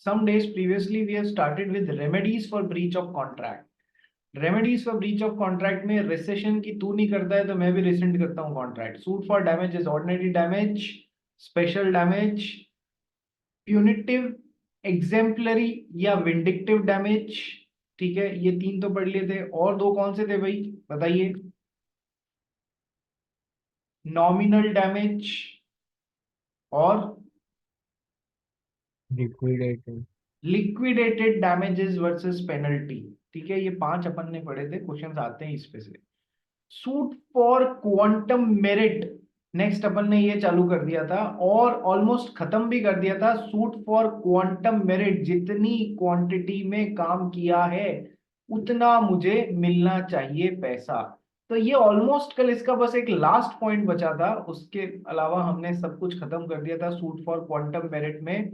Some days previously we have started with remedies for breach of contract. Remedies for breach of contract में recession की तू नहीं करता है तो मैं भी रिसेंड करता हूँ contract. Suit for damage is ordinary damage, special damage, punitive, exemplary या विंडिक्टिव डैमेज. ठीक है, ये तीन तो पढ़ लिए थे. और दो कौन से थे भाई बताइए? नॉमिनल डैमेज और liquidated. Liquidated damages versus penalty. ठीक है, ये पांच अपन ने पढ़े थे, क्वेश्चंस आते हैं इस पे से. Suit for quantum meruit next अपन ने ये चालू कर दिया था और ऑलमोस्ट खत्म भी कर दिया था. सूट फॉर क्वांटम मेरिट, जितनी क्वांटिटी में काम किया है उतना मुझे मिलना चाहिए पैसा. तो ये ऑलमोस्ट कल इसका बस एक लास्ट पॉइंट बचा था, उसके अलावा हमने सब कुछ खत्म कर दिया था सूट फॉर क्वांटम मेरिट में.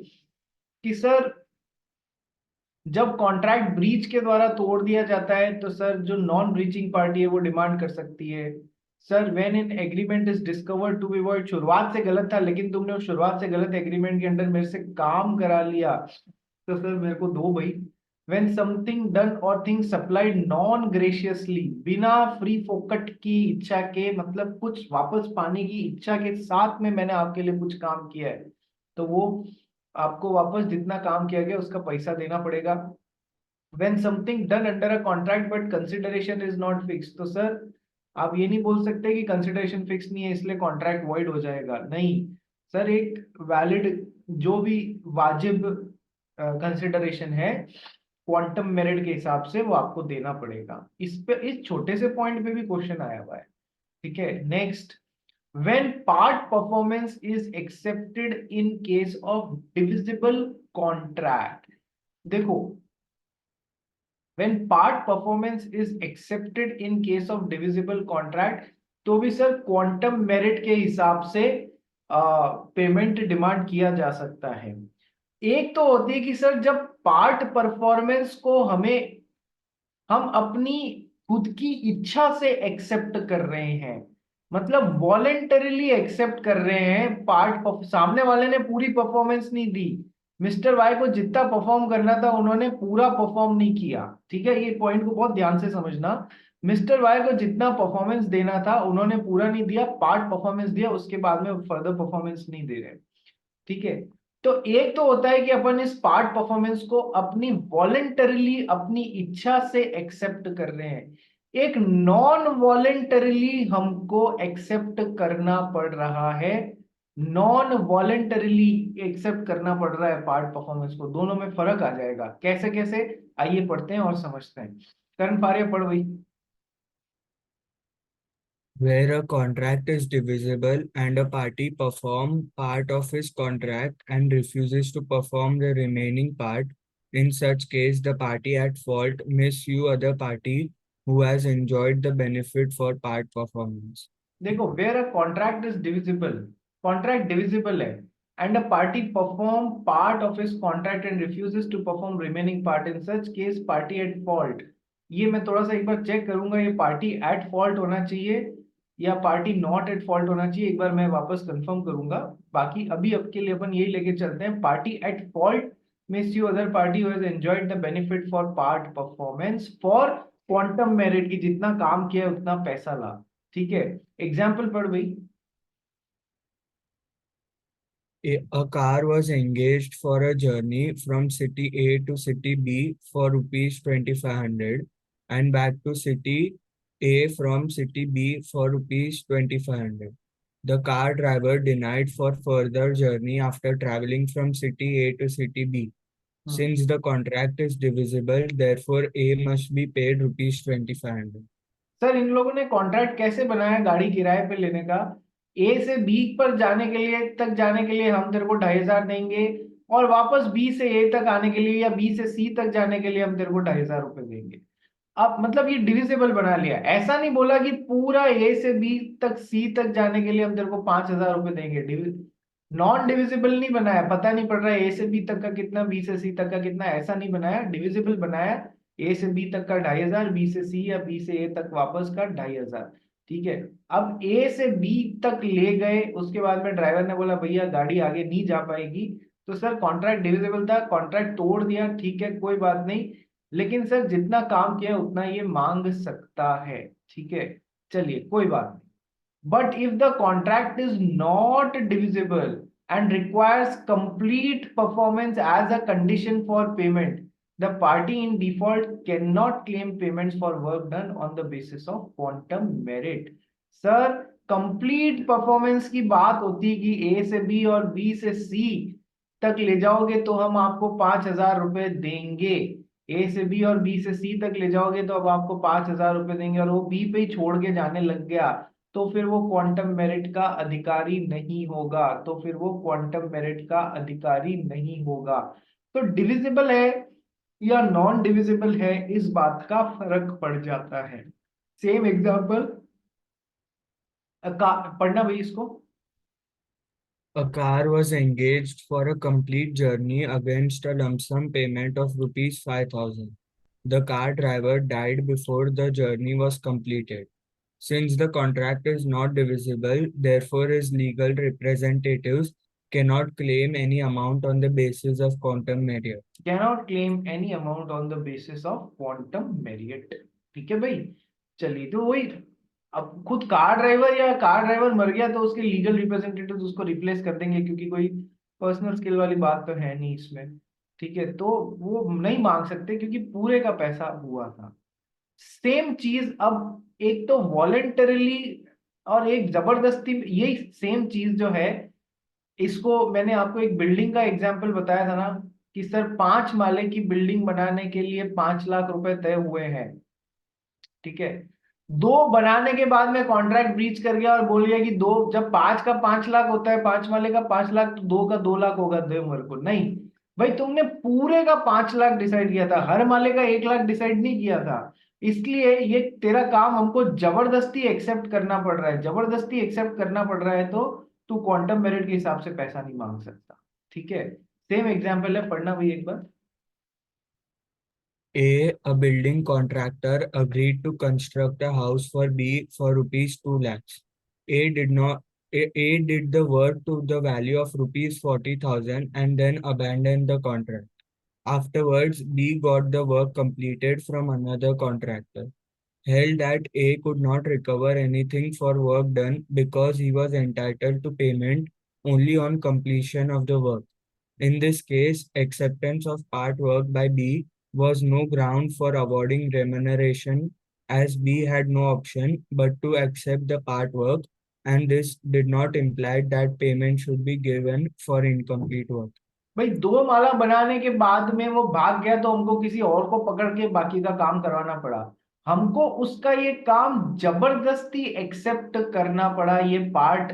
कि सर जब कॉन्ट्रैक्ट ब्रीच के द्वारा तोड़ दिया जाता है तो सर जो नॉन ब्रीचिंग पार्टी है वो डिमांड कर सकती है. Sir when in agreement is discovered to be void, शुरुआत से गलत था लेकिन तुमने उस शुरुआत से गलत एग्रीमेंट के अंदर मेरे से काम करा लिया तो सर मेरे को दो भाई. व्हेन समथिंग डन और थिंग सप्लाइड नॉन ग्रेशियसली, बिना फ्री फोकट की इच्छा के, मतलब कुछ वापस पाने की इच्छा के साथ में मैंने आपके लिए कुछ काम किया है तो वो आपको वापस जितना काम किया गया उसका पैसा देना पड़ेगा. when something done under a contract but consideration is not fixed, तो सर आप ये नहीं बोल सकते कि कंसिडरेशन फिक्स नहीं है इसलिए कॉन्ट्रैक्ट वॉइड हो जाएगा. नहीं सर, एक वैलिड जो भी वाजिब कंसिडरेशन है क्वांटम मेरिट के हिसाब से वो आपको देना पड़ेगा. इस पे, इस छोटे से पॉइंट पे भी क्वेश्चन आया हुआ है. ठीक है, next. when part performance is accepted in case of divisible contract. देखो, when part performance is accepted in case of divisible contract, तो भी सर क्वांटम मेरिट के हिसाब से पेमेंट डिमांड किया जा सकता है. एक तो होती है कि सर जब पार्ट परफॉर्मेंस को हम अपनी खुद की इच्छा से एक्सेप्ट कर रहे हैं, मतलब वॉलेंटरीली एक्सेप्ट कर रहे हैं. सामने वाले ने पूरी परफॉर्मेंस नहीं दी, मिस्टर वाई को जितना परफॉर्म करना था उन्होंने पूरा परफॉर्म नहीं किया. ठीक है, ये पॉइंट को बहुत ध्यान से समझना. मिस्टर वाई को जितना परफॉर्मेंस देना था उन्होंने पूरा नहीं दिया, पार्ट परफॉर्मेंस दिया, उसके बाद में फर्दर परफॉर्मेंस नहीं दे रहे. ठीक है, तो एक तो होता है कि अपन इस पार्ट परफॉर्मेंस को अपनी वॉलेंटरीली अपनी इच्छा से एक्सेप्ट कर रहे हैं. एक नॉन वॉलेंटरीली हमको एक्सेप्ट करना पड़ रहा है. नॉन वॉलेंटरीली एक्सेप्ट करना पड़ रहा है पार्ट परफॉर्मेंस को. दोनों में फर्क आ जाएगा. कैसे कैसे, आइए पढ़ते हैं और समझते हैं. कर्ण फारिया पढ़ भाई. Where a contract is divisible and a party perform part of his contract and refuses to perform the remaining part, in such case the party at fault may sue other party who has enjoyed the benefit for part performance. देखो, where a contract is divisible, contract divisible है and a party perform part of his contract and refuses to perform remaining part, in such case party at fault. ये मैं थोड़ा सा एक बार check करूंगा, ये party at fault होना चाहिए या पार्टी नॉट एट फॉल्ट होना चाहिए, एक बार मैं वापस कंफर्म करूंगा. बाकी अभी अब के लिए अपन यही लेके चलते हैं, पार्टी एट फॉल्ट में सी other party who has enjoyed the benefit for part performance for quantum meruit, की जितना काम किया है उतना पैसा ला. ठीक है, एग्जाम्पल पढ़ भाई. A car was engaged for a journey from city A to city B for rupees 2500 and back to city A from city B for rupees 2500. The car driver denied for further journey after traveling from city A to city B. Since the contract is divisible, therefore A must be paid rupees 2500. Sir इन लोगों ने contract कैसे बनाया गाड़ी किराए पे लेने का? ए से बी पर जाने के लिए, तक जाने के लिए हम तेरे को 2500 देंगे और वापस बी से ए तक आने के लिए या बी से सी तक जाने के लिए हम तेरे को 2500 रुपए देंगे. अब मतलब ये डिविजिबल बना लिया, ऐसा नहीं बोला कि पूरा ए से बी तक सी तक जाने के लिए हम तेरे को 5000 रुपए देंगे. नॉन डिविजिबल नहीं बनाया, पता नहीं पड़ रहा है ए से बी तक का कितना, बी से सी तक का कितना, ऐसा नहीं बनाया, डिविजिबल बनाया. ए से बी तक का 2500, बी से सी या बी से ए तक वापस का 2500. ठीक है, अब ए से बी तक ले गए, उसके बाद में ड्राइवर ने बोला भैया गाड़ी आगे नहीं जा पाएगी, तो सर कॉन्ट्रैक्ट डिविजिबल था, कॉन्ट्रैक्ट तोड़ दिया, ठीक है कोई बात नहीं, लेकिन सर जितना काम किया उतना ये मांग सकता है, ठीक है, चलिए कोई बात नहीं। But if the contract is not divisible and requires complete performance as a condition for payment, the party in default cannot claim payments for work done on the basis of quantum merit. Sir complete performance की बात होती है कि ए से B और B से सी तक ले जाओगे तो हम आपको 5,000 रुपए देंगे। ए से बी और बी से सी तक ले जाओगे तो अब आपको 5,000 रुपए देंगे, और वो बी पे ही छोड़ के जाने लग गया तो फिर वो क्वांटम मेरिट का अधिकारी नहीं होगा, तो फिर वो क्वांटम मेरिट का अधिकारी नहीं होगा। तो डिविजिबल है या नॉन डिविजिबल है, इस बात का फर्क पड़ जाता है। सेम एग्जांपल पढ़ना भाई इसको। A car was engaged for a complete journey against a lump sum payment of rupees 5,000. The car driver died before the journey was completed. Since the contract is not divisible, therefore his legal representatives cannot claim any amount on the basis of quantum merit. Cannot claim any amount on the basis of quantum merit। ठीक है भाई, चलिए तो वही, अब खुद car driver या car driver मर गया तो उसके लीगल रिप्रेजेंटेटिव उसको रिप्लेस कर देंगे, क्योंकि कोई पर्सनल स्किल वाली बात तो है नहीं इसमें, ठीक है, तो वो नहीं मांग सकते क्योंकि पूरे का पैसा हुआ था। सेम चीज अब एक तो वॉलेंटरली और एक जबरदस्ती, यही सेम चीज जो है, इसको मैंने आपको एक बिल्डिंग का एग्जांपल बताया था ना कि सर 5 माले की बिल्डिंग बनाने के लिए 5 लाख रुपए तय हुए हैं, ठीक है, दो बनाने के बाद में कॉन्ट्रैक्ट ब्रीच कर गया और बोल गया कि दो, जब 5 का 5 लाख होता है, 5 माले का 5 लाख, तो 2 का 2 लाख होगा, दे मेरे को नहीं। भाई तुमने पूरे का 5 लाख डिसाइड किया था, हर माले का 1 लाख डिसाइड नहीं किया था, इसलिए ये तेरा काम हमको जबरदस्ती एक्सेप्ट करना पड़ रहा है, जबरदस्ती एक्सेप्ट करना पड़ रहा है, तो तू क्वांटम मेरिट के हिसाब से पैसा नहीं मांग सकता, ठीक है। सेम एग्जाम्पल है, पढ़ना भाई एक बार। A building contractor agreed to construct a house for B for rupees 2 lakhs. A did not A did the work to the value of rupees 40,000 and then abandoned the contract. Afterwards, B got the work completed from another contractor, held that A could not recover anything for work done because he was entitled to payment only on completion of the work. In this case, acceptance of part work by B was no ground for awarding remuneration, as B had no option but to accept the part work, and this did not imply that payment should be given for incomplete work. भाई 2 माला बनाने के बाद में वो भाग गया तो हमको किसी और को पकड़ के बाकी का काम करवाना पड़ा, हमको उसका ये काम जबरदस्ती एक्सेप्ट करना पड़ा, ये पार्ट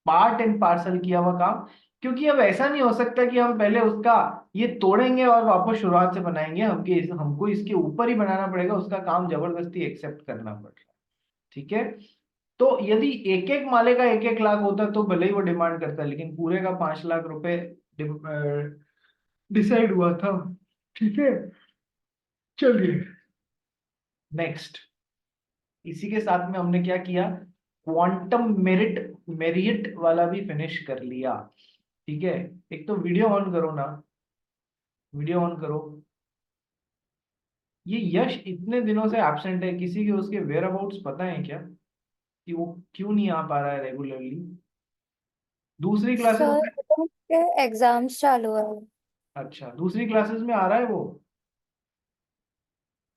पार्ट एंड पार्सल किया हुआ काम, क्योंकि अब ऐसा नहीं हो सकता कि हम पहले उसका ये तोड़ेंगे और वापस शुरुआत से बनाएंगे, हमको इसके ऊपर ही बनाना पड़ेगा, उसका काम जबरदस्ती एक्सेप्ट करना पड़ रहा है, ठीक है। तो यदि एक एक माले का 1-1 लाख होता तो भले ही वो डिमांड करता, लेकिन पूरे का 5 लाख रुपए डिसाइड हुआ था, ठीक है, चलिए नेक्स्ट। इसी के साथ में हमने क्या किया, क्वांटम मेरिट वाला भी फिनिश कर लिया, ठीक है। एक तो वीडियो ऑन करो ना, वीडियो ऑन करो। ये यश इतने दिनों से एब्सेंट है, किसी के उसके वेयर अबाउट्स पता है क्या कि वो क्यों नहीं आ पा रहा है रेगुलरली? दूसरी क्लासेस सर में, उनके एग्जाम्स चालू है। अच्छा दूसरी क्लासेस में आ रहा है वो?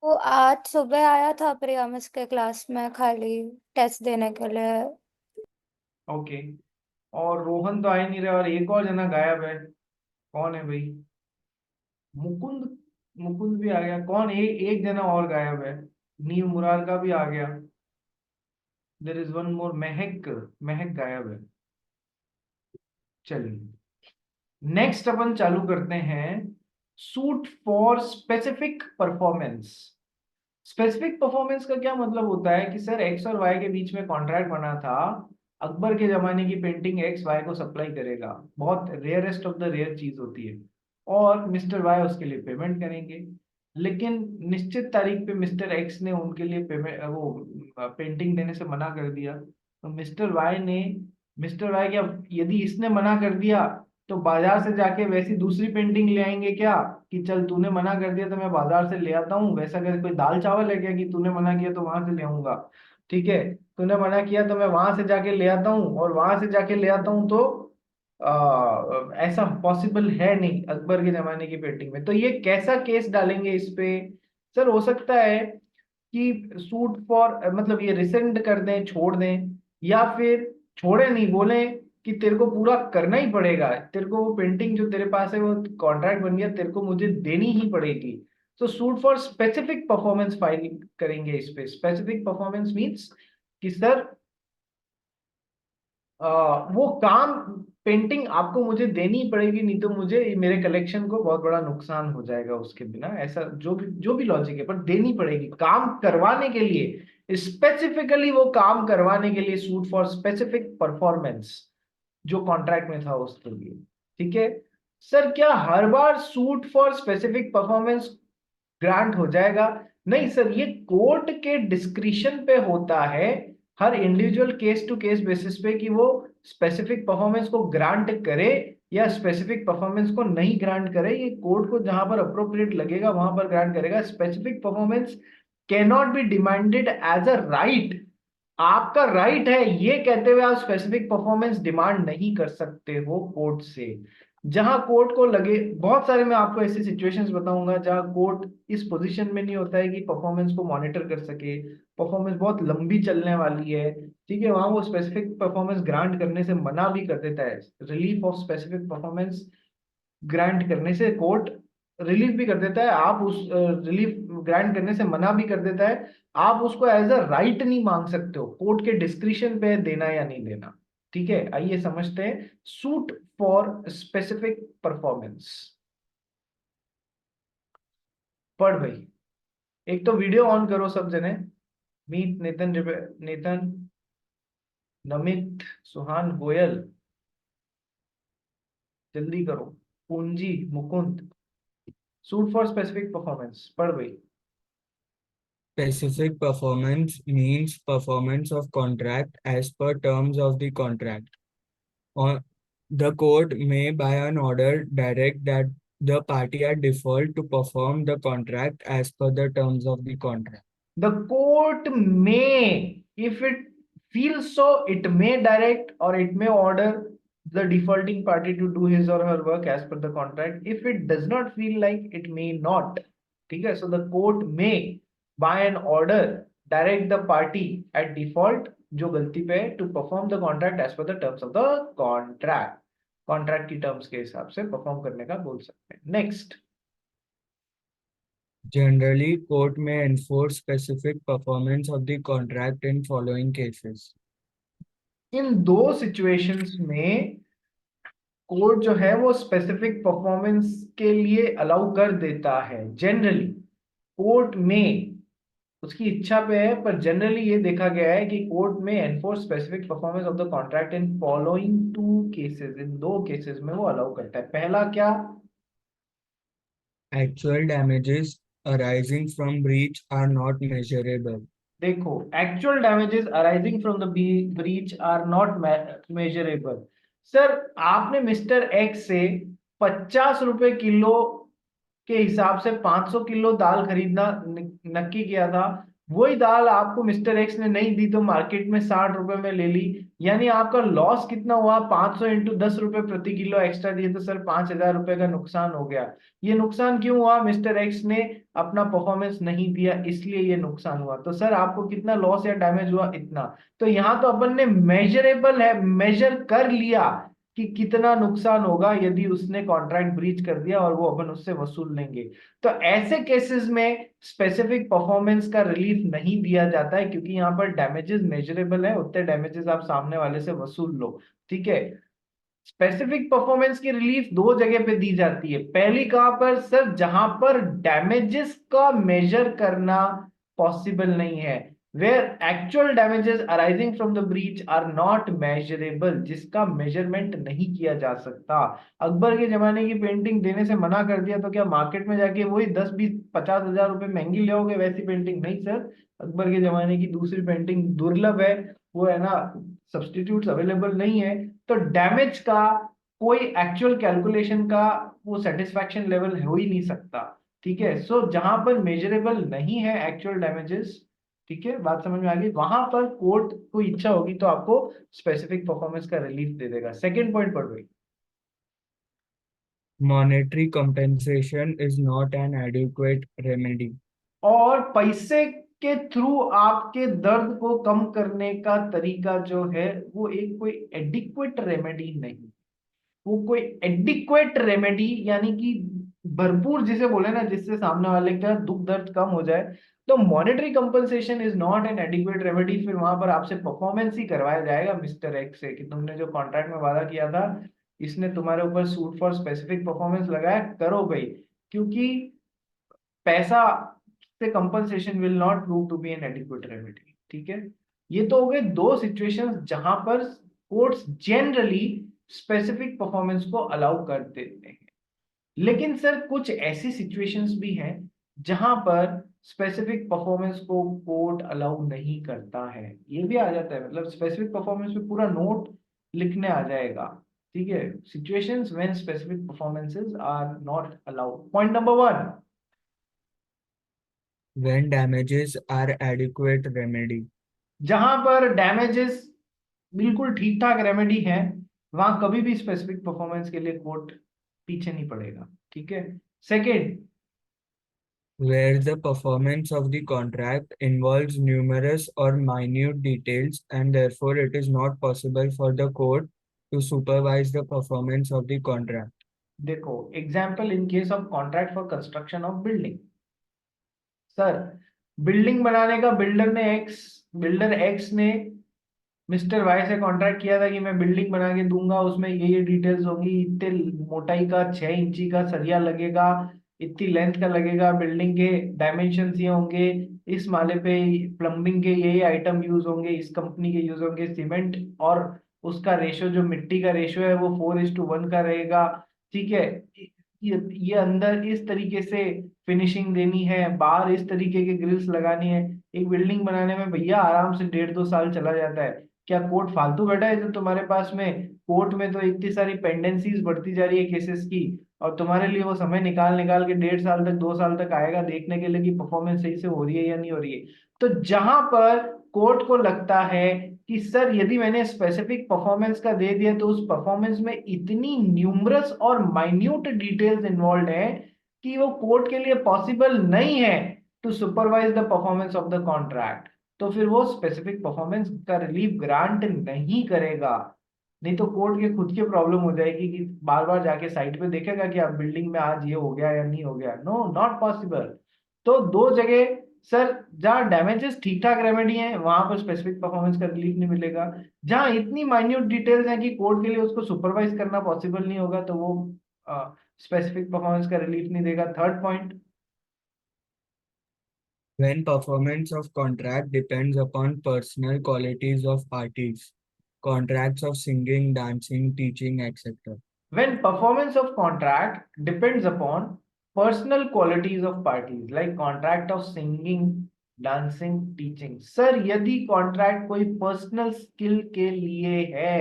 वो आज सुबह आया था प्रिया मिस के क्लास में खाली टेस्ट देने के लिए। ओके, और रोहन तो आ ही नहीं रहा, और एक और जना गायब है, कौन है भाई? मुकुंद, मुकुंद भी आ गया, कौन एक जना और गायब है, नीव मुरार का भी आ गया, देर इज वन मोर, महक, महक गायब है। चलिए नेक्स्ट अपन चालू करते हैं, suit for specific performance. Specific performance का क्या मतलब होता है कि सर एक्स और वाई के बीच में कॉन्ट्रैक्ट बना था, अकबर के जमाने की पेंटिंग एक्स वाई को सप्लाई करेगा, बहुत रेयरेस्ट ऑफ द रेयर चीज होती है, और मिस्टर वाई उसके लिए पेमेंट करेंगे, लेकिन निश्चित तारीख पे मिस्टर एक्स ने उनके लिए पेमेंट, वो पेंटिंग देने से मना कर दिया, तो मिस्टर वाई क्या, यदि इसने मना कर दिया तो बाजार से जाके वैसी दूसरी पेंटिंग ले आएंगे क्या, कि चल तूने मना कर दिया तो मैं बाजार से ले आता हूँ, वैसा कर कोई दाल चावल है क्या कि तूने मना किया तो वहां से ले आऊंगा। ठीक है, तूने मना किया तो मैं वहां से जाके ले आता हूँ, और वहां से जाके ले आता हूँ तो ऐसा पॉसिबल है नहीं अकबर के जमाने की पेंटिंग में। तो ये कैसा केस डालेंगे इस पे? सर हो सकता है कि सूट फॉर मतलब ये रिसेंड कर दें, छोड़ दें, या फिर छोड़े नहीं, बोले कि तेरे को पूरा करना ही पड़ेगा, तेरे को वो पेंटिंग जो तेरे पास है वो कॉन्ट्रैक्ट बन गया, तेरे को मुझे देनी ही पड़ेगी। तो suit for specific performance file करेंगे इस पे। स्पेसिफिक परफॉर्मेंस मीन्स कि सर वो काम, पेंटिंग आपको मुझे देनी ही पड़ेगी, नहीं तो मुझे मेरे कलेक्शन को बहुत बड़ा नुकसान हो जाएगा उसके बिना, ऐसा जो भी लॉजिक है, पर देनी पड़ेगी काम करवाने के लिए, स्पेसिफिकली वो काम करवाने के लिए, सूट फॉर स्पेसिफिक परफॉर्मेंस जो कॉन्ट्रैक्ट में था उसके लिए। ठीक है सर, क्या हर बार suit for specific performance grant हो जाएगा? नहीं सर, ये कोर्ट के डिस्क्रिशन पे होता है, हर individual case to case basis पे, कि वो स्पेसिफिक परफॉर्मेंस को ग्रांट करे या स्पेसिफिक परफॉर्मेंस को नहीं ग्रांट करे। ये कोर्ट को जहां पर अप्रोप्रिएट लगेगा वहां पर ग्रांट करेगा। Specific performance can not be demanded as a right. आपका राइट है ये कहते हुए आप स्पेसिफिक परफॉर्मेंस डिमांड नहीं कर सकते हो कोर्ट से। जहां कोर्ट को लगे, बहुत सारे मैं आपको ऐसी सिचुएशंस बताऊंगा जहां कोर्ट इस पोजीशन में नहीं होता है कि परफॉर्मेंस को मॉनिटर कर सके, परफॉर्मेंस बहुत लंबी चलने वाली है, ठीक है, वहां वो स्पेसिफिक परफॉर्मेंस ग्रांट करने से मना भी कर देता है। Relief of specific performance grant करने से कोर्ट रिलीफ भी कर देता है, आप उस रिलीफ ग्रांट करने से मना भी कर देता है। आप उसको एज अ राइट नहीं मांग सकते हो, कोर्ट के डिस्क्रिशन पे देना या नहीं देना। ठीक है, आइए समझते हैं सूट फॉर स्पेसिफिक परफॉर्मेंस। पढ़ भाई, एक तो वीडियो ऑन करो सब जने। मीत, नितिन, नितिन, नमित, सुहान, गोयल, जल्दी करो। पूंजी, Mukund, suit for specific performance पढ़ भाई। Specific performance means performance of contract as per terms of the contract. Or the court may, by an order, direct that the party at default to perform the contract as per the terms of the contract. The court may, if it feels so, it may direct or it may order the defaulting party to do his or her work as per the contract. If it does not feel like, it may not. ठीक है, so the court may, by an order, direct the party at default जो गलती पे है, to perform the contract as per the terms of the contract. Contract की terms के हिसाब से परफॉर्म करने का बोल सकते हैं। Next, Generally, court may enforce specific performance of the contract in following cases. इन दो सिचुएशंस में कोर्ट जो है वो स्पेसिफिक परफॉर्मेंस के लिए अलाउ कर देता है। जनरली कोर्ट में, उसकी इच्छा पे है, पर जनरली ये देखा गया है कि कोर्ट में enforce specific performance of the contract in following two cases, इन दो केसेस में वो अलाउ करता है। पहला क्या? Actual damages arising from breach are not measurable. देखो, actual damages arising from the breach are not measurable. Sir आपने मिस्टर एक्स से 50 रुपए किलो के हिसाब से 500 किलो दाल खरीदना नक्की किया था, वही दाल आपको मिस्टर एक्स ने नहीं दी तो मार्केट में 60 रुपए में ले ली, यानी आपका लॉस कितना हुआ? 500 इंटू 10 रुपए प्रति किलो एक्स्ट्रा दिए तो सर 5000 रुपए का नुकसान हो गया। ये नुकसान क्यों हुआ? मिस्टर एक्स ने अपना परफॉर्मेंस नहीं दिया इसलिए ये नुकसान हुआ। तो सर आपको कितना लॉस या डैमेज हुआ? इतना। तो यहाँ तो अपन ने मेजरेबल है, मेजर कर लिया कि कितना नुकसान होगा यदि उसने कॉन्ट्रैक्ट ब्रीच कर दिया, और वो अपन उससे वसूल लेंगे। तो ऐसे केसेस में स्पेसिफिक परफॉर्मेंस का रिलीफ नहीं दिया जाता है, क्योंकि यहाँ पर डैमेजेस मेजरेबल है, उतने डैमेजेस आप सामने वाले से वसूल लो। ठीक है, स्पेसिफिक परफॉर्मेंस की रिलीफ दो जगह पे दी जाती है। पहली कहां पर? सर जहां पर डैमेजेस का मेजर करना पॉसिबल नहीं है, where actual damages arising from the breach are not measurable, जिसका मेजरमेंट नहीं किया जा सकता। अकबर के जमाने की पेंटिंग देने से मना कर दिया तो क्या मार्केट में जाके वही 10-20-50 हजार रुपए महंगी ले आओगे वैसी पेंटिंग? नहीं सर, अकबर के जमाने की दूसरी पेंटिंग दुर्लभ है, वो है ना, सब्सटीट्यूट्स अवेलेबल नहीं है। तो डैमेज का कोई एक्चुअल कैलकुलेशन का वो सेटिस्फैक्शन लेवल हो ही नहीं सकता। ठीक है, सो जहां पर मेजरेबल नहीं है एक्चुअल डैमेजेस, ठीक है, बात समझ में आ गई, वहां पर कोर्ट को इच्छा होगी तो आपको स्पेसिफिक परफॉर्मेंस का रिलीफ दे देगा। सेकेंड पॉइंट पढ़ भाई। Monetary compensation is not an adequate remedy. और पैसे के थ्रू आपके दर्द को कम करने का तरीका जो है वो एक कोई एडिक्वेट रेमेडी नहीं, वो कोई एडिक्वेट रेमेडी यानी कि भरपूर जिसे बोले ना, जिससे सामने वाले का दुख दर्द कम हो जाए, तो monetary compensation is not an adequate remedy. फिर वहां पर आपसे परफॉर्मेंस ही करवाया जाएगा मिस्टर एक्स से कि तुमने जो कॉन्ट्रैक्ट में वादा किया था, इसने तुम्हारे ऊपर सूट फॉर स्पेसिफिक परफॉर्मेंस लगाया, करो भाई। क्योंकि पैसा से compensation will not prove to be an adequate remedy. ठीक है, ये तो हो गए दो सिचुएशंस जहां पर कोर्ट्स जनरली स्पेसिफिक परफॉर्मेंस को अलाउ कर देते हैं। लेकिन सर कुछ ऐसी सिचुएशंस भी हैं जहां पर स्पेसिफिक परफॉर्मेंस को कोर्ट अलाउ नहीं करता है, ये भी आ जाता है, मतलब स्पेसिफिक परफॉर्मेंस पे पूरा नोट लिखने आ जाएगा। ठीक है, situations when specific performances are not allowed. Point number 1, When damages are adequate remedy. जहां पर डैमेजेस बिल्कुल ठीक ठाक रेमेडी है, वहां कभी भी स्पेसिफिक परफॉर्मेंस के लिए कोर्ट पीछे नहीं पड़ेगा। ठीक है, second, Where the performance of the contract involves numerous or minute details and therefore it is not possible for the court to supervise the performance of the contract. देखो example in case of contract for construction of building. Sir building बनाने का builder x ने mister Y से contract किया था कि मैं building बना के दूंगा, उसमें ये डिटेल्स होगी, इतने मोटाई का 6 इंची का सरिया लगेगा, इतनी लेंथ का लगेगा, बिल्डिंग के डायमेंशन ये होंगे, इस माले पे प्लम्बिंग के ये आइटम यूज होंगे, इस कंपनी के यूज होंगे, सीमेंट और उसका रेशो जो मिट्टी का रेशो है वो 4:1 का रहेगा। ठीक है, ये अंदर इस तरीके से फिनिशिंग देनी है, बाहर इस तरीके के ग्रिल्स लगानी है। एक बिल्डिंग बनाने में भैया आराम से 1.5-2 साल चला जाता है। क्या कोर्ट फालतू बैठा है जो तुम्हारे पास में? कोर्ट में तो इतनी सारी पेंडेंसीज बढ़ती जा रही है केसेस की, और तुम्हारे लिए वो समय निकाल निकाल के 1.5 साल तक 2 साल तक आएगा देखने के लिए कि परफॉर्मेंस सही से हो रही है या नहीं हो रही है। तो जहां पर कोर्ट को लगता है कि सर यदि मैंने स्पेसिफिक परफॉर्मेंस का दे दिया तो उस परफॉर्मेंस में इतनी न्यूमरस और माइन्यूट डिटेल्स इन्वॉल्व है कि वो कोर्ट के लिए पॉसिबल नहीं है to supervise the performance of the contract, तो फिर वो स्पेसिफिक परफॉर्मेंस का रिलीफ ग्रांट नहीं करेगा। नहीं तो कोर्ट के खुद की प्रॉब्लम हो जाएगी कि बार बार जाके साइट पे देखेगा कि आप बिल्डिंग में आज ये हो गया या नहीं हो गया। No, not possible. तो दो जगह सर जहाँ डैमेजेस ठीक ठाक रेमेडी है वहां पर स्पेसिफिक परफॉर्मेंस का रिलीफ नहीं मिलेगा। जहां इतनी माइन्यूट डिटेल्स हैं कि कोर्ट के लिए उसको सुपरवाइज करना पॉसिबल नहीं होगा तो वो स्पेसिफिक परफॉर्मेंस का रिलीफ नहीं देगा। Third point, When performance of contract depends upon personal qualities of parties, contracts of singing, dancing, teaching, etc. when performance of contract depends upon personal qualities of parties like contract of singing, dancing, teaching। Sir यदि contract कोई personal skill के लिए है,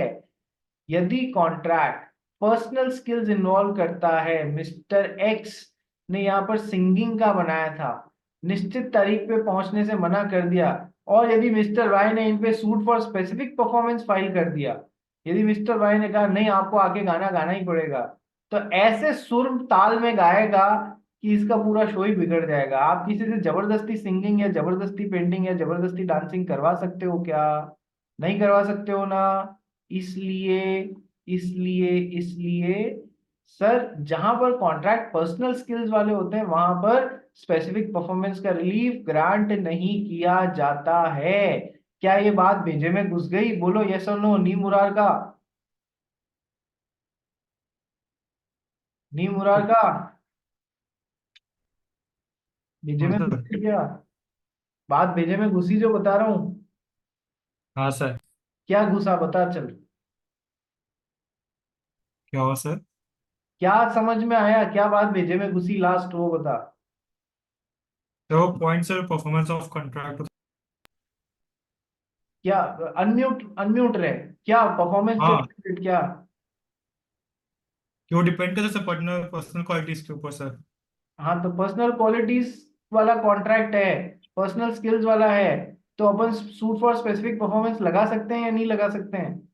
यदि contract personal skills involve करता है, mister x ने यहाँ पर सिंगिंग का बनाया था, निश्चित तारीख पे पहुंचने से मना कर दिया, और यदि मिस्टर वाई ने इन पे suit for specific performance file कर दिया, यदि मिस्टर वाई ने कहा नहीं आपको आके गाना गाना ही पड़ेगा, तो ऐसे सुर ताल में गाएगा कि इसका पूरा शो ही बिगड़ जाएगा। आप किसी से जबरदस्ती सिंगिंग या जबरदस्ती पेंटिंग या जबरदस्ती डांसिंग करवा सकते हो क्या? नहीं करवा सकते हो ना। इसलिए इसलिए इसलिए सर जहां पर कॉन्ट्रैक्ट पर्सनल स्किल्स वाले होते हैं वहां पर स्पेसिफिक परफॉर्मेंस का रिलीफ ग्रांट नहीं किया जाता है। क्या ये बात भेजे में घुस गई? बोलो यस और नो। नी मुरार का, नी मुरार का भेजे हाँ में घुस सर। गई क्या? बात भेजे में घुसी जो बता रहा हूँ। हाँ सर। क्या घुसा बता चल। क्या हुआ सर? क्या समझ में आया? क्या बात भेजे में घुसी लास्ट वो बता। तो point sir performance of contract. क्या? अनम्यूट अनम्यूट रहे। क्या परफॉर्मेंस से हाँ रिलेटेड क्या? कि वो डिपेंड करता है सर पर्सनल क्वालिटीज के ऊपर सर। हाँ, तो पर्सनल क्वालिटीज वाला कॉन्ट्रैक्ट है, पर्सनल स्किल्स वाला है, तो अपन सूट फॉर स्पेसिफिक परफॉर्मेंस लगा सकते हैं या नहीं लगा सकते हैं?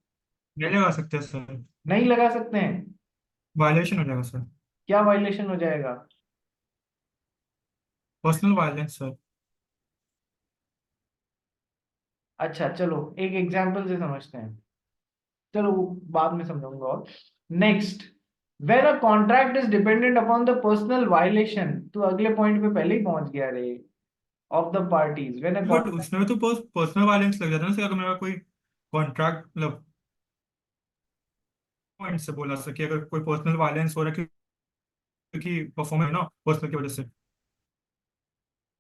ये लगा सकते हैं सर, नहीं लगा सकते हैं। वायलेशन हो जाएगा सर, क्या वायलेशन हो जाएगा? Personal violence sir. अच्छा चलो एक एग्जांपल से समझते हैं, चलो वो बाद में समझाऊंगा। और next, when a contract is dependent upon the personal violation, तो अगले पॉइंट पे पहले ही पहुंच गया रे, of the parties when a but contract. उसमें तो पर्सनल वायलेंस लग जाता है ना सर, अगर मेरा कोई कॉन्ट्रैक्ट मतलब पॉइंट से बोला सर कि अगर कोई पर्सनल वायलेंस हो रहा है क्योंकि परफॉर्मेंस है ना पर्सनल की वजह से।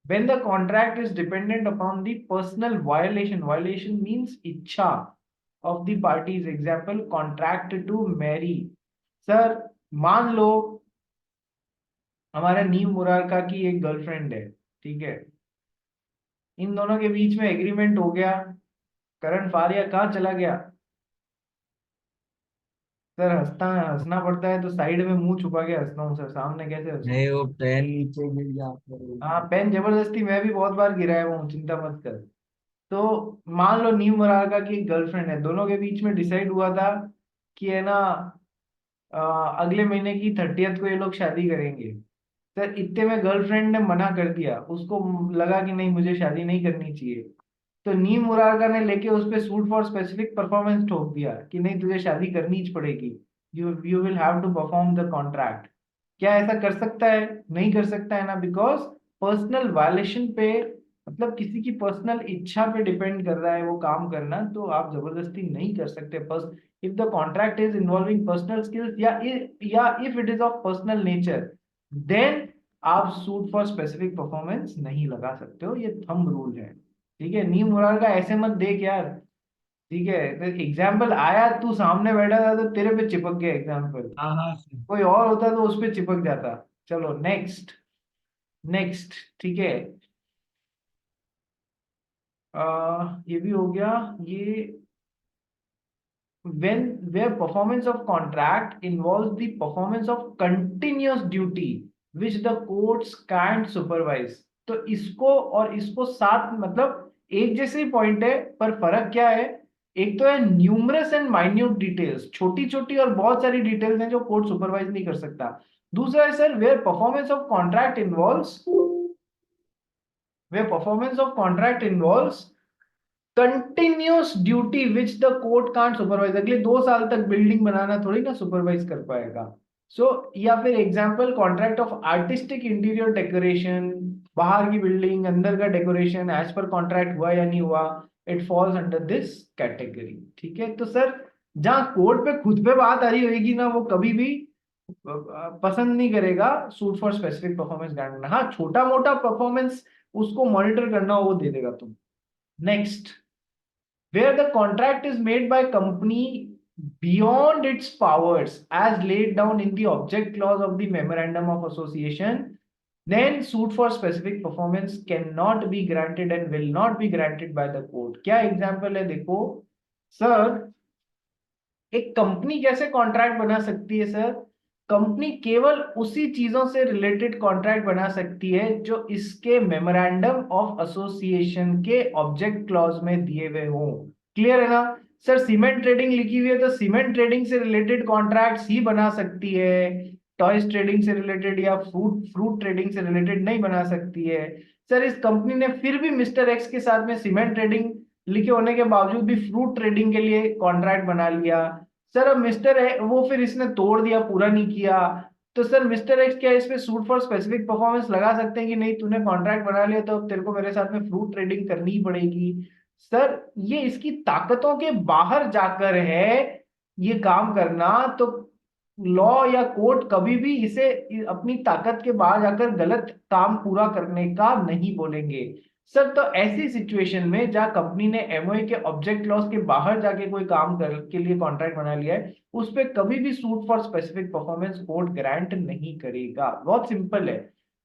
When the contract is dependent upon the personal violation, violation means इच्छा of the parties. Example, contract to marry. Sir मान लो हमारा नीम मुरारका की एक गर्लफ्रेंड है, ठीक है, इन दोनों के बीच में एग्रीमेंट हो गया, करण फारिया कहाँ चला गया? सर हंसना पड़ता है तो साइड में मुंह छुपा के हंसता हूँ सर, सामने कैसे हंसूं? नहीं, वो पेन नीचे गिर जाता हाँ, है। पेन जबरदस्ती मैं भी बहुत बार गिराया हूँ, चिंता मत कर। तो मान लो नीम मुरारका की एक गर्लफ्रेंड है, दोनों के बीच में डिसाइड हुआ था कि है ना, अ, अगले महीने की 30th को ये लोग शादी करेंगे। सर इतने में गर्लफ्रेंड ने मना कर दिया, उसको लगा कि नहीं मुझे शादी नहीं करनी चाहिए, तो नीम मुरारका ने लेके उस पे सूट फॉर स्पेसिफिक परफॉर्मेंस ठोक दिया कि नहीं तुझे शादी करनी ही पड़ेगी, you will have to perform the contract. क्या ऐसा कर सकता है? नहीं कर सकता है ना, बिकॉज पर्सनल वायलेशन पे, मतलब किसी की पर्सनल इच्छा पे डिपेंड कर रहा है वो काम करना, तो आप जबरदस्ती नहीं कर सकते। If the contract is involving personal skills या if it is of personal nature, then आप सूट फॉर स्पेसिफिक परफॉर्मेंस नहीं लगा सकते हो, ये थंब रूल है। ठीक है, नीम मुरार का ऐसे मत देख यार। ठीक है, तो एग्जाम्पल आया, तू सामने बैठा था तो तेरे पे चिपक गया एग्जाम्पल, हाँ हाँ sir। कोई और होता तो उस पे चिपक जाता। चलो नेक्स्ट, नेक्स्ट, ठीक है, ये भी हो गया। ये when where performance of contract involves the performance of continuous duty which the courts can't supervise, तो इसको और इसको साथ मतलब एक जैसे ही पॉइंट है, पर फर्क क्या है? एक तो है न्यूमरस एंड माइन्यूट डिटेल्स, छोटी छोटी और बहुत सारी डिटेल्स हैं जो कोर्ट सुपरवाइज नहीं कर सकता। दूसरा है sir where performance of contract involves, where performance of contract involves continuous duty which the court can't supervise, अगले 2 साल तक बिल्डिंग बनाना थोड़ी ना सुपरवाइज कर पाएगा। सो या फिर example contract of artistic interior decoration, बाहर की बिल्डिंग अंदर का डेकोरेशन एज पर कॉन्ट्रैक्ट हुआ या नहीं हुआ, it falls under this category. ठीक है, तो सर जहां कोर्ट पे खुद पे बात आ रही होगी ना, वो कभी भी पसंद नहीं करेगा suit for specific performance guarantee. हाँ, छोटा मोटा परफॉर्मेंस उसको मॉनिटर करना हो वो दे देगा तुम। Next, where the contract is made by company beyond its powers as laid down in the object clause of the memorandum of association, then suit for specific performance cannot be granted and will not be granted by the court। क्या example है देखो sir, एक company कैसे contract बना सकती है sir? Company केवल उसी चीजों से रिलेटेड कॉन्ट्रैक्ट बना सकती है जो इसके मेमोरेंडम ऑफ एसोसिएशन के ऑब्जेक्ट क्लॉज में दिए हुए हों। क्लियर है ना सर? सीमेंट ट्रेडिंग लिखी हुई है तो सीमेंट ट्रेडिंग से रिलेटेड कॉन्ट्रैक्ट्स ही बना सकती है, टॉयज ट्रेडिंग से रिलेटेड या फ्रूट फ्रूट ट्रेडिंग से रिलेटेड नहीं बना सकती है। सर इस कंपनी ने फिर भी मिस्टर एक्स के साथ में सीमेंट ट्रेडिंग लिखे होने के बावजूद भी फ्रूट ट्रेडिंग के लिए कॉन्ट्रैक्ट बना लिया। सर अब मिस्टर वो फिर इसने तोड़ दिया, पूरा नहीं किया, तो सर मिस्टर एक्स क्या इस पे सूट फॉर स्पेसिफिक परफॉर्मेंस लगा सकते हैं कि नहीं तूने कॉन्ट्रैक्ट बना लिया तो अब तेरे को मेरे साथ में फ्रूट ट्रेडिंग करनी ही पड़ेगी? सर ये इसकी ताकतों के बाहर जाकर है ये काम करना, तो लॉ या कोर्ट कभी भी इसे अपनी ताकत के बाहर जाकर गलत काम पूरा करने का नहीं बोलेंगे। सर तो ऐसी सिचुएशन में जहां कंपनी ने एमओए के ऑब्जेक्ट क्लॉज के बाहर जाके कोई काम कर के लिए कॉन्ट्रैक्ट बना लिया है, उस पर कभी भी suit for specific performance court grant नहीं करेगा। बहुत सिंपल है।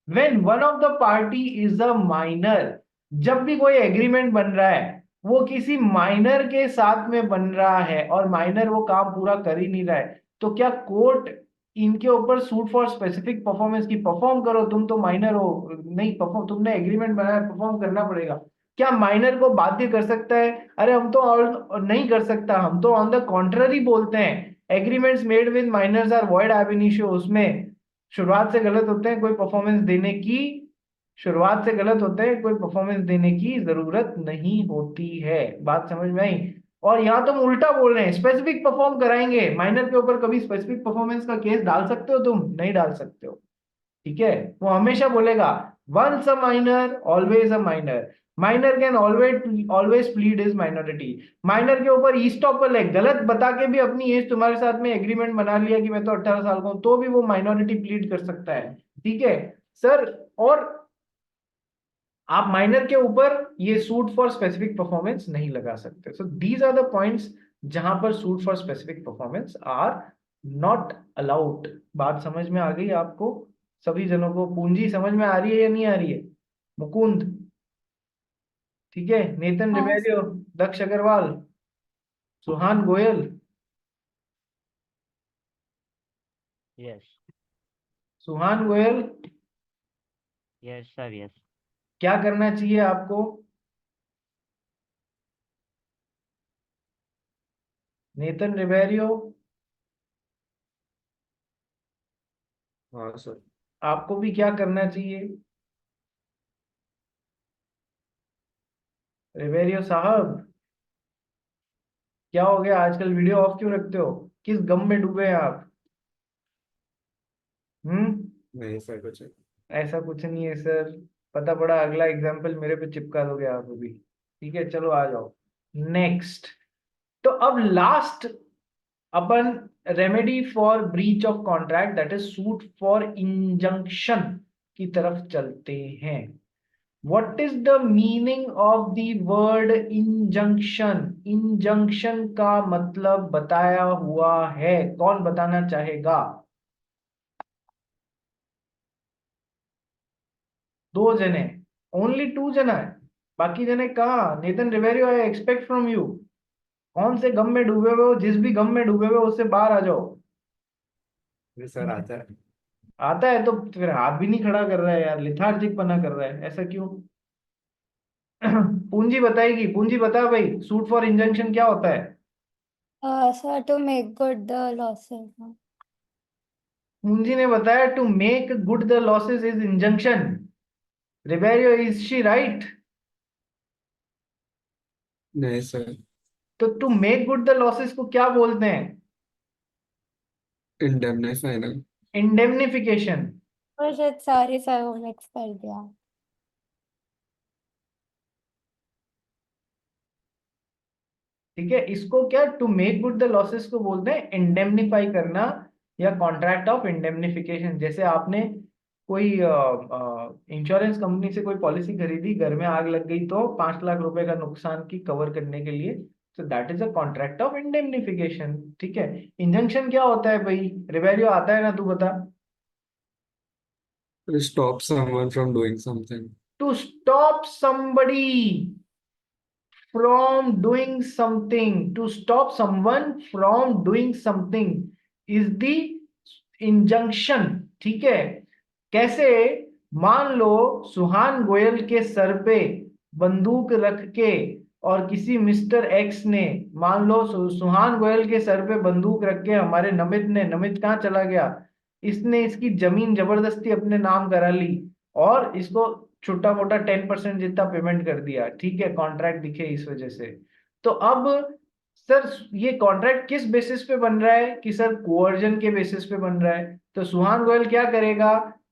When one of the party is a minor, जब भी कोई एग्रीमेंट बन रहा है वो किसी माइनर के साथ में बन रहा है और माइनर वो काम पूरा कर ही नहीं रहा है, तो क्या कोर्ट इनके ऊपर सूट फॉर स्पेसिफिक परफॉर्मेंस की परफॉर्म करो, तुम तो माइनर हो, नहीं परफॉर्म, तुमने एग्रीमेंट बनाया, परफॉर्म करना पड़ेगा। क्या माइनर को बाध्य कर सकता है? अरे हम तो नहीं कर सकता, हम तो ऑन द कॉन्ट्ररी बोलते हैं agreements made with minors are void ab initio, उसमें शुरुआत से गलत होते हैं, कोई परफॉर्मेंस देने की शुरुआत से गलत होते हैं, कोई परफॉर्मेंस देने की जरूरत नहीं होती है। बात समझ में आई? और यहाँ तुम उल्टा बोल रहे हैं, स्पेसिफिक परफॉर्म कराएंगे माइनर के ऊपर, कभी स्पेसिफिक परफॉर्मेंस का केस डाल सकते हो? तुम नहीं डाल सकते हो, ठीक है? वो हमेशा बोलेगा once a minor always a minor, minor can always plead is minority. Minor के ऊपर ईस्टॉपल है, गलत बता के भी अपनी एज तुम्हारे साथ में एग्रीमेंट बना लिया कि मैं तो 18 साल का हूं, तो भी वो माइनॉरिटी प्लीड कर सकता है, ठीक है सर? और आप माइनर के ऊपर ये सूट फॉर स्पेसिफिक परफॉर्मेंस नहीं लगा सकते। So these are the points जहां पर suit for specific performance are not allowed. बात समझ में आ गई आपको सभी जनों को? पूंजी समझ में आ रही है या नहीं आ रही है? मुकुंद, ठीक है? नेतन हाँ रिबेलियो, दक्ष अग्रवाल, सुहान गोयल, Yes, सुहान गोयल, yes, sir, yes. क्या करना चाहिए आपको? नेतन रिबेरियो, हाँ सर। आपको भी क्या करना चाहिए? रिबेरियो साहब, क्या हो गया? आजकल वीडियो ऑफ क्यों रखते हो? किस गम में डूबे हैं आप? नहीं सर कुछ नहीं। ऐसा कुछ नहीं है सर, पता पड़ा अगला एग्जाम्पल मेरे पे चिपका दोगे आप अभी, ठीक है? चलो आ जाओ नेक्स्ट। तो अब last upon remedy for breach of contract that is suit for injunction की तरफ चलते हैं। What is the meaning of the word injunction? Injunction का मतलब बताया हुआ है, कौन बताना चाहेगा? दो जने, ओनली टू जना है, बाकी जने कहाँ? नेतन रिवेरियो, आई एक्सपेक्ट फ्रॉम यू। कौन से गम में डूबे हुए हो? जिस भी गम में डूबे हुए हो उससे बाहर आ जाओ। सर आता है। आता है तो फिर हाथ भी नहीं खड़ा कर रहा है यार, लिथार्जिक पना कर रहा है, ऐसा क्यों? पूंजी बताएगी, पूंजी बता भाई, सूट फॉर इंजंक्शन क्या होता है? Sir to make good the losses. Poonji ने बताया to make good the losses is injunction. Ribeiro, is she right? नहीं सर। तो to make good the losses को क्या बोलते हैं? इंडेमनिफाई ना। इंडेमनिफिकेशन। और शायद सारी सर वो मिक्स कर दिया। ठीक है, इसको क्या to make good the losses को बोलते हैं इंडेमनिफाई करना, या कॉन्ट्रैक्ट ऑफ इंडेमनिफिकेशन। जैसे आपने कोई इंश्योरेंस कंपनी से कोई पॉलिसी खरीदी, घर में आग लग गई तो 5 लाख रुपए का नुकसान की कवर करने के लिए, तो that is a contract of indemnification, ठीक है? इंजंक्शन क्या होता है भाई? रिवेरियो आता है ना, तू बता। Stop someone from doing something. To stop somebody from doing something, to stop someone from doing something is the injunction, ठीक है? कैसे? मान लो सुहान गोयल के सर पे बंदूक रख के, और किसी मिस्टर एक्स ने, मान लो सुहान गोयल के सर पे बंदूक रख के हमारे नमित ने, नमित कहाँ चला गया? इसने इसकी जमीन जबरदस्ती अपने नाम करा ली और इसको छोटा मोटा 10% जितना पेमेंट कर दिया, ठीक है? कॉन्ट्रैक्ट दिखे इस वजह से। तो अब सर ये कॉन्ट्रैक्ट किस बेसिस पे बन रहा है? कि सर कोअर्जन के बेसिस पे बन रहा है। तो सुहान गोयल क्या करेगा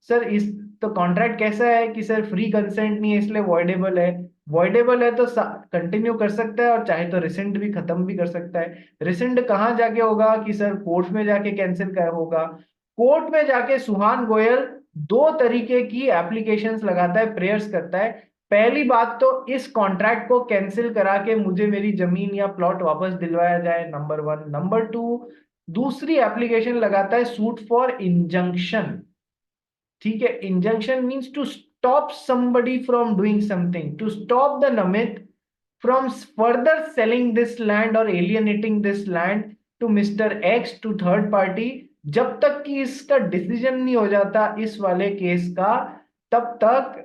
सर? इस तो कॉन्ट्रैक्ट कैसा है कि सर फ्री कंसेंट नहीं है, इसलिए वॉइडेबल है। वॉइडेबल है तो कंटिन्यू कर सकता है, और चाहे तो रिसेंड भी, खत्म भी कर सकता है। रिसेंड कहाँ जाके होगा? कि सर कोर्ट में जाके कैंसिल कर होगा। कोर्ट में जाके सुहान गोयल दो तरीके की एप्लीकेशंस लगाता है, प्रेयर्स करता है। पहली बात तो इस कॉन्ट्रैक्ट को कैंसिल करा के मुझे मेरी जमीन या प्लॉट वापस दिलवाया जाए, नंबर 1। नंबर 2, दूसरी एप्लीकेशन लगाता है सूट फॉर इंजंक्शन, ठीक है? Injunction means to stop somebody from doing something, to stop the Namit from further selling this land or alienating this land to Mr. X, to third party, जब तक कि इसका decision नहीं हो जाता इस वाले केस का, तब तक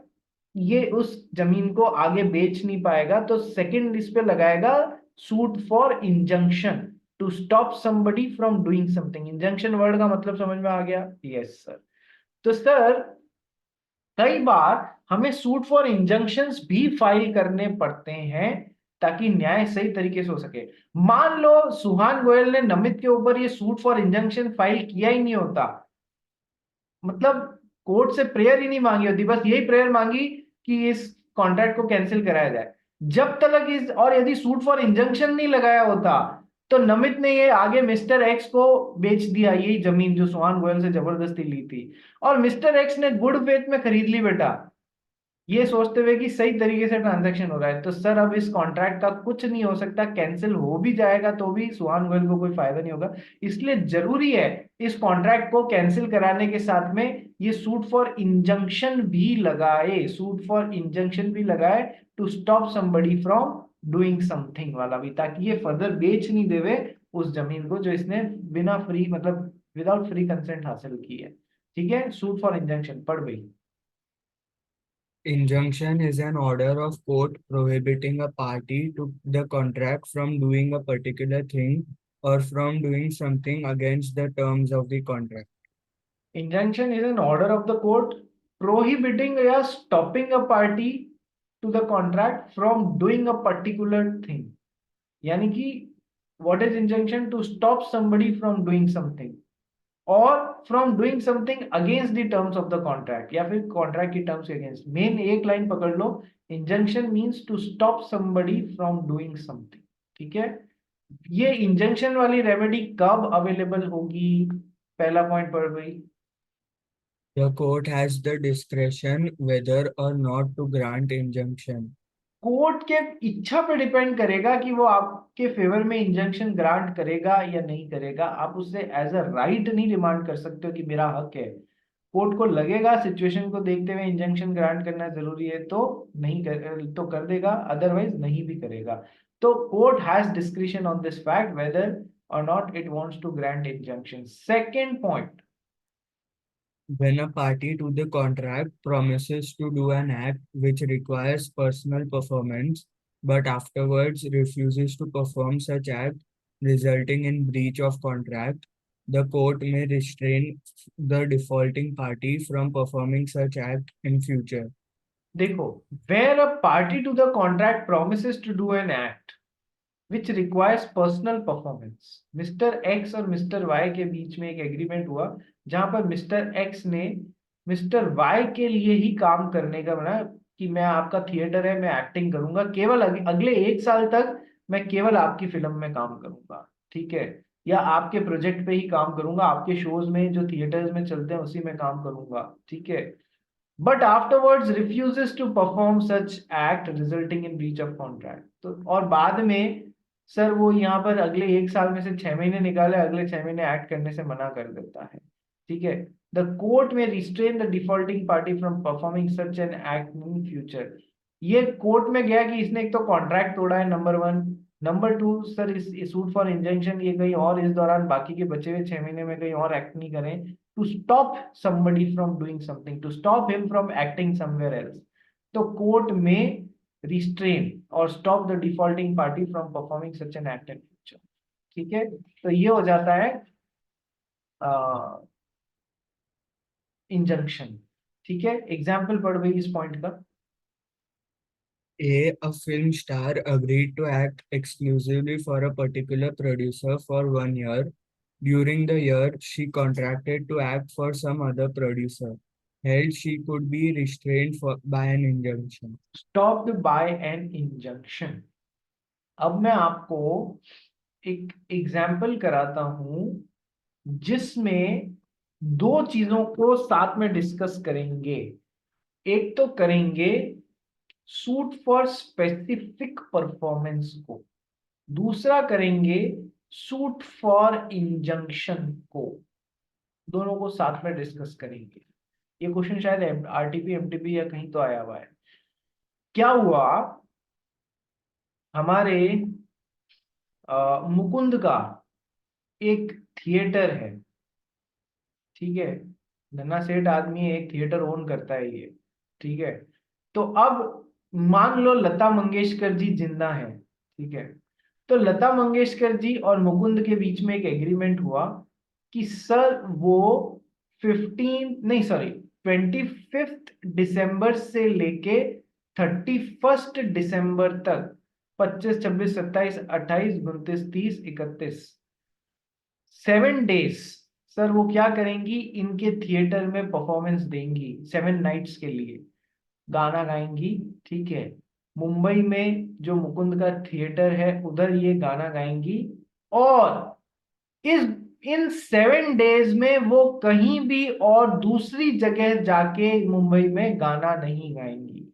ये उस जमीन को आगे बेच नहीं पाएगा। तो सेकंड इस पे लगाएगा suit for injunction to stop somebody from doing something. Injunction word का मतलब समझ में आ गया? Yes sir. तो सर कई बार हमें सूट फॉर इंजंक्शंस भी फाइल करने पड़ते हैं ताकि न्याय सही तरीके से हो सके। मान लो सुहान गोयल ने नमित के ऊपर ये सूट फॉर इंजंक्शन फाइल किया ही नहीं होता, मतलब कोर्ट से प्रेयर ही नहीं मांगी होती, बस यही प्रेयर मांगी कि इस कॉन्ट्रैक्ट को कैंसिल कराया जाए। जब तक इस और यदि सूट फॉर इंजंक्शन नहीं लगाया होता तो नमित ने ये आगे मिस्टर एक्स को बेच दिया, यही जमीन जो सुहान गोयल से जबरदस्ती ली थी, और मिस्टर एक्स ने गुड फेथ में खरीद ली बेटा, ये सोचते हुए कि सही तरीके से ट्रांजैक्शन हो रहा है। तो सर अब इस कॉन्ट्रैक्ट का कुछ नहीं हो सकता, कैंसिल हो भी जाएगा तो भी सुहान गोयल को कोई फायदा नहीं होगा। इसलिए जरूरी है इस कॉन्ट्रैक्ट को कैंसिल कराने के साथ में ये सूट फॉर इंजंक्शन भी लगाए, सूट फॉर इंजंक्शन भी लगाए to stop somebody from doing something वाला भी, ताकि ये फर्दर बेच नहीं देवे उस जमीन को जो इसने बिना फ्री मतलब विदाउट फ्री कंसेंट हासिल की है। ठीक है, सूट फॉर इंजंक्शन पढ़ गई। Injunction is an order of court prohibiting a party to the contract from doing a particular thing or from doing something against the terms of the contract. Injunction is an order of the court prohibiting or stopping a party to the contract from doing a particular thing. यानी कि what is injunction? To stop somebody from doing something or from doing something against the terms of the contract, या फिर contract की terms के against। Main एक line पकड़ लो, injunction means to stop somebody from doing something। ठीक है, ये injunction वाली रेमेडी कब अवेलेबल होगी? पहला पॉइंट पढ़ गई। The court has the discretion whether or not to grant injunction. Court के इच्छा पे डिपेंड करेगा कि वो आपके फेवर में इंजंक्शन ग्रांट करेगा या नहीं करेगा। आप उससे एज अ राइट नहीं डिमांड कर सकते हो कि मेरा हक है। कोर्ट को लगेगा सिचुएशन को देखते हुए इंजंक्शन ग्रांट करना जरूरी है तो नहीं तो कर देगा, अदरवाइज नहीं भी करेगा। तो court has discretion on this fact whether और not it wants to grant injunction. Second point, When a party to the contract promises to do an act which requires personal performance, but afterwards refuses to perform such act, resulting in breach of contract, the court may restrain the defaulting party from performing such act in future. देखो, where a party to the contract promises to do an act which requires personal performance, mister x और mister Y के बीच में एक agreement हुआ जहां पर mister x ने mister Y के लिए ही काम करने का बना कि मैं आपका थिएटर है, मैं एक्टिंग करूंगा केवल अगले 1 साल तक, मैं केवल आपकी फिल्म में काम करूंगा, ठीक है, या आपके प्रोजेक्ट पे ही काम करूंगा, आपके शोज में जो थिएटर्स में चलते हैं उसी में काम करूंगा, ठीक है, but afterwards refuses to perform such act resulting in breach of contract। तो और बाद में सर वो यहाँ पर अगले 1 साल में से 6 महीने निकाले, अगले 6 महीने एक्ट करने से मना कर देता है। ठीक है, द कोर्ट में restrain the defaulting party from performing such an act in future. ये कोर्ट में गया कि इसने एक तो कॉन्ट्रैक्ट तोड़ा है, नंबर 1, नंबर 2 सर इस सूट फॉर इंजंक्शन ये कहीं और इस दौरान बाकी के बचे हुए 6 महीने में कहीं और एक्ट नहीं करें, to stop somebody from doing something, to stop him from acting somewhere else। तो कोर्ट में restrain और stop the defaulting party from performing such an act in future। ठीक है, तो ये हो जाता है इंजंक्शन। ठीक है, एग्जाम्पल पढ़ गई इस पॉइंट का। A film star agreed to act exclusively for a particular producer for 1 year. During the year, she contracted to act for some other producer. Hence, she could be restrained by an injunction. Stopped by an injunction। अब मैं आपको एक example कराता हूं जिसमें 2 चीजों को साथ में डिस्कस करेंगे। एक तो करेंगे सूट फॉर स्पेसिफिक परफॉर्मेंस को, दूसरा करेंगे सूट फॉर इंजंक्शन को। दोनों को साथ में डिस्कस करेंगे। ये क्वेश्चन शायद आरटीपी एमटीपी या कहीं तो आया हुआ है। क्या हुआ, हमारे मुकुंद का एक थिएटर है, ठीक है, धन्ना सेठ आदमी है, एक थिएटर ओन करता है ये, ठीक है। तो अब मान लो लता मंगेशकर जी जिंदा है, ठीक है, तो लता मंगेशकर जी और मुकुंद के बीच में एक एग्रीमेंट हुआ कि सर वो 25 दिसंबर से लेके 31 दिसंबर तक 25, 26, 27, 28, 29, 30, 31 7 डेज सर वो क्या करेंगी, इनके थिएटर में परफॉर्मेंस देंगी 7 नाइट्स के लिए, गाना गाएंगी, ठीक है। मुंबई में जो मुकुंद का थिएटर है उधर ये गाना गाएंगी, और इस इन 7 डेज में वो कहीं भी और दूसरी जगह जाके मुंबई में गाना नहीं गाएंगी।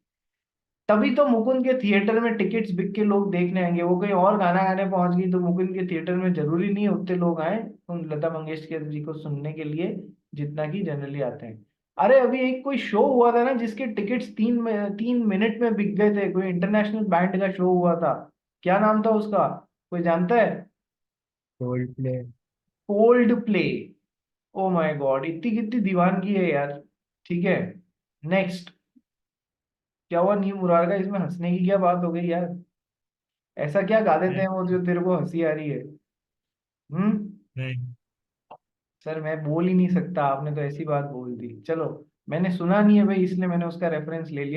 तभी तो मुकुंद के थिएटर में टिकट्स बिक के लोग देखने आएंगे। वो कहीं और गाना गाने पहुंच गई तो मुकुंद के थिएटर में जरूरी नहीं उतने लोग आए उन लता मंगेशकर जी को सुनने के लिए जितना कि जनरली आते हैं। अरे अभी एक कोई शो हुआ था ना जिसके टिकट्स 3 मिनट में बिक गए थे, कोई इंटरनेशनल बैंड का शो हुआ था, क्या नाम था उसका, कोई जानता है? Cold play. Cold play. Oh my God, इतनी कितनी दीवानगी है यार। ठीक है, नेक्स्ट। क्या हुआ नीम मुरार का, इसमें हंसने की क्या बात हो गई यार? ऐसा क्या गा देते नहीं हैं वो जो तेरे को हंसी आ रही है? हम्म। नहीं सर मैं बोल ही नहीं सकता, आपने तो ऐसी बात बोल दी। चलो, मैंने सुना नहीं है भाई इसलिए मैंने उसका रेफरेंस ले लिया।